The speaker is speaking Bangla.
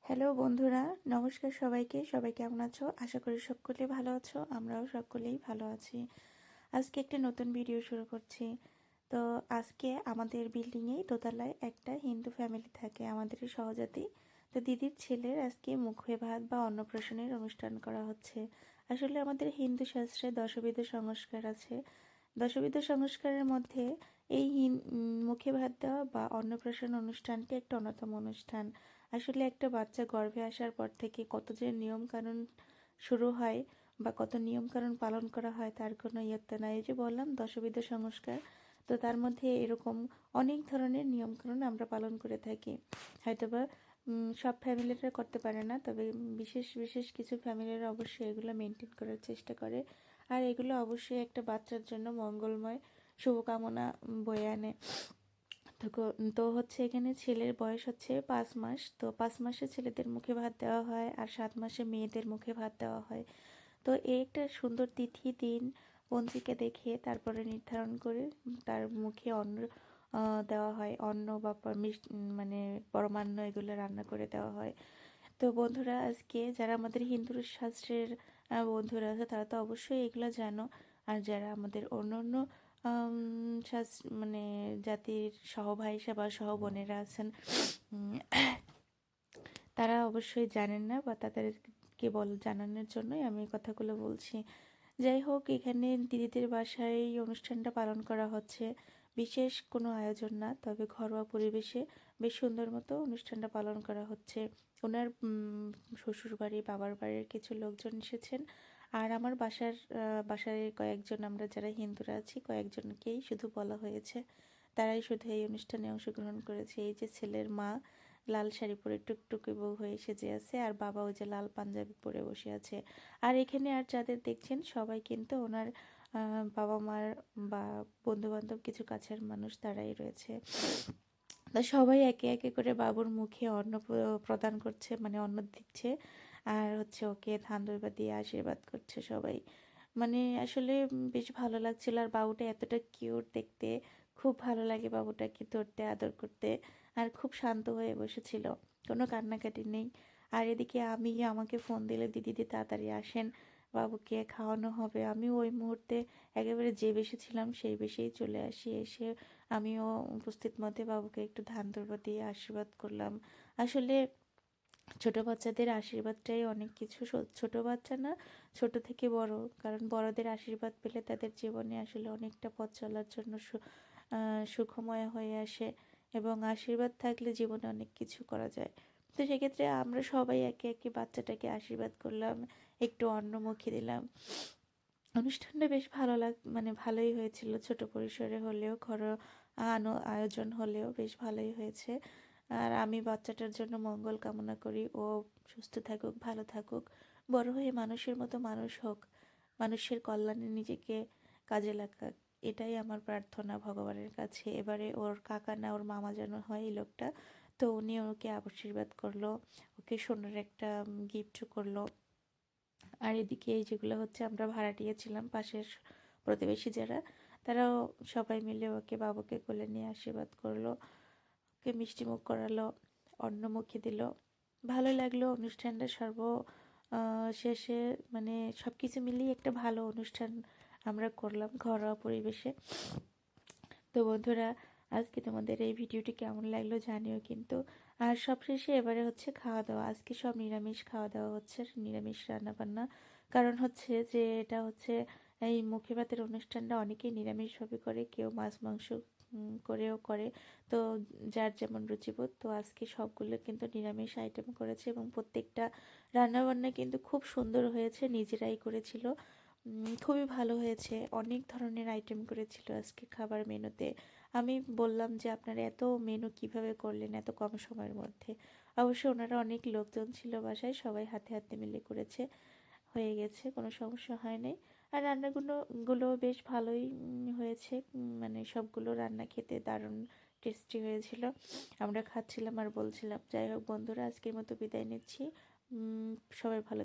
হ্যালো বন্ধুরা, নমস্কার সবাইকে। সবাই কেমন আছো? আশা করি সকলে ভালো আছো। আমরাও সকলেই ভালো আছি। আজকে একটা নতুন ভিডিও শুরু করছি। তো আজকে আমাদের বিল্ডিংয়ে দোতলায় একটা হিন্দু ফ্যামিলি থাকে, আমাদেরই সহজাতি। তো দিদির ছেলের আজকে মুখে ভাত বা অন্নপ্রাশনের অনুষ্ঠান করা হচ্ছে। আসলে আমাদের হিন্দু শাস্ত্রে দশবিধ সংস্কার আছে। দশবিধ সংস্কারের মধ্যে এই মুখে ভাত দেওয়া বা অন্নপ্রাশন অনুষ্ঠানটি একটা অন্যতম অনুষ্ঠান। আসলে একটা বাচ্চা গর্ভে আসার পর থেকে কত যে নিয়ম কানুন শুরু হয় বা কত নিয়ম কানুন পালন করা হয় তার কোনো ইয়ত্তা নাই। এই যে বললাম দশবিধ সংস্কার, তো তার মধ্যে এরকম অনেক ধরনের নিয়ম কানুন আমরা পালন করে থাকি। হয়তোবা সব ফ্যামিলিরা করতে পারে না, তবে বিশেষ বিশেষ কিছু ফ্যামিলিরা অবশ্যই এগুলো মেনটেন করার চেষ্টা করে। আর এগুলো অবশ্যই একটা বাচ্চার জন্য মঙ্গলময় শুভকামনা বয়ে আনে। তো হচ্ছে এখানে ছেলের বয়স হচ্ছে 5 মাস। তো 5 মাসে ছেলেদের মুখে ভাত দেওয়া হয় আর 7 মাসে মেয়েদের মুখে ভাত দেওয়া হয়। তো এই একটা সুন্দর তিথি দিন পঞ্জিকা দেখে তারপরে নির্ধারণ করে তার মুখে অন্ন দেওয়া হয়। অন্ন বা মানে পরমান্ন এগুলো রান্না করে দেওয়া হয়। তো বন্ধুরা, আজকে যারা আমাদের হিন্দু শাস্ত্রের বন্ধুরা আছে তারা তো অবশ্যই এগুলো জানো। আর যারা আমাদের অন্য অন্য মানে জাতির সহ ভাইসা বা সহ বোনেরা আছেন, তারা অবশ্যই জানেন না বা তাদেরকে জানানোর জন্যই আমি কথাগুলো বলছি। যাই হোক, এখানে দিদিদের বাসায় এই অনুষ্ঠানটা পালন করা হচ্ছে। বিশেষ কোনো আয়োজন না, তবে ঘরোয়া পরিবেশে বেশ সুন্দর মতো অনুষ্ঠানটা পালন করা হচ্ছে। ওনার শ্বশুর বাড়ি বাবার বাড়ির কিছু লোকজন এসেছেন। আর আমার বাসায় কয়েকজন, আমরা যারা হিন্দুরা আছি কয়েকজনকেই শুধু বলা হয়েছে, তারাই শুধু এই অনুষ্ঠানে অংশগ্রহণ করেছে। এই যে ছেলের মা লাল শাড়ি পরে টুকটুকে বউ হয়ে সেজে আছে, আর বাবা ওই যে লাল পাঞ্জাবি পরে বসে আছে। আর এখানে আর যাদের দেখছেন সবাই কিন্তু ওনার বাবা মার বা বন্ধু বান্ধব কিছু কাছের মানুষ, তারাই রয়েছে। তো সবাই একে একে করে বাবুর মুখে অন্ন প্রদান করছে, মানে অন্ন দিচ্ছে। আর হচ্ছে ওকে ধান দইবা দিয়ে আশীর্বাদ করছে সবাই। মানে আসলে বেশ ভালো লাগছিল। আর বাবুটা এতটা কিউট দেখতে, খুব ভালো লাগে বাবুটাকে ধরতে আদর করতে। আর খুব শান্ত হয়ে বসেছিল, কোনো কান্নাকাটি নেই। আর এদিকে আমাকে ফোন দিলে, দিদি তাড়াতাড়ি আসেন, বাবুকে খাওয়ানো হবে। আমি ওই মুহূর্তে একেবারে যে বেশি সেই বেশিই চলে আসি। এসে আমিও উপস্থিত মতে বাবুকে একটু ধান দৌড় দিয়ে আশীর্বাদ করলাম। আসলে ছোট বাচ্চাদের আশীর্বাদটাই অনেক কিছু। ছোট বাচ্চা না, ছোট থেকে বড়, কারণ বড়দের আশীর্বাদ পেলে তাদের জীবনে আসলে অনেকটা পথ চলার জন্য সুখময় হয়ে আসে, এবং আশীর্বাদ থাকলে জীবনে অনেক কিছু করা যায়। তো সেক্ষেত্রে আমরা সবাই একে একে বাচ্চাটাকে আশীর্বাদ করলাম, একটু অন্ন মুখে দিলাম। অনুষ্ঠানটা বেশ মানে ভালোই হয়েছিল, ছোট পরিসরে হলেও ঘরোয়া আয়োজন হলেও বেশ ভালোই হয়েছে। আর আমি বাচ্চাটার জন্য মঙ্গল কামনা করি, ও সুস্থ থাকুক, ভালো থাকুক, বড় হয়ে মানুষের মতো মানুষ হোক, মানুষের কল্যাণে নিজেকে কাজে লাগাক, এটাই আমার প্রার্থনা ভগবানের কাছে। এবারে ওর কাকা না ওর মামা যেন হয় এই লোকটা। তো উনি ওকে আশীর্বাদ করলো, ওকে সোনার একটা গিফট করলো। আর এদিকে এই যেগুলো হচ্ছে, আমরা ভাড়াটিয়া ছিলাম পাশের প্রতিবেশী যারা, তারাও সবাই মিলে ওকে বাবুকে কোলে নিয়ে আশীর্বাদ করলো, ওকে মিষ্টি মুখ করালো, অন্ন মুখে দিল। ভালো লাগলো অনুষ্ঠানটা শেষে, মানে সব কিছু মিলিয়ে একটা ভালো অনুষ্ঠান আমরা করলাম ঘরোয়া পরিবেশে। তো বন্ধুরা, আজকে তোমাদের এই ভিডিওটি কেমন লাগলো জানিও কিন্তু। আর সবশেষে এবারে হচ্ছে খাওয়া দাওয়া, আজকে সব নিরামিষ খাওয়া দাওয়া হচ্ছে, নিরামিষ রান্না বান্না। কারণ হচ্ছে যে এটা হচ্ছে এই মুখে ভাতের অনুষ্ঠানটা অনেকেই নিরামিষভাবে করে, কেউ মাছ মাংস করেও করে। তো যার যেমন রুচিবোধ, তো আজকে সবগুলো কিন্তু নিরামিষ আইটেম করেছে, এবং প্রত্যেকটা রান্নাবান্না কিন্তু খুব সুন্দর হয়েছে, নিজেরাই করেছিল। খুবই ভালো হয়েছে, অনেক ধরনের আইটেম করেছিল আজকে খাবার মেনুতে। আমি বললাম যে আপনারা এত মেনু কিভাবে করলেন এত কম সময়ের মধ্যে। অবশ্য ওনারা অনেক লোকজন ছিল বাসায়, সবাই হাতে হাতে মিলে করেছে, হয়ে গেছে, কোনো সমস্যা হয় নাই। আর রান্নাগুলো বেশ ভালোই হয়েছে, মানে সবগুলো রান্না খেতে দারুণ টেস্টি হয়েছিল। আমরা খাচ্ছিলাম আর বলছিলাম। যাই হোক বন্ধুরা, আজকের মতো বিদায় নিচ্ছি। সবাই ভালো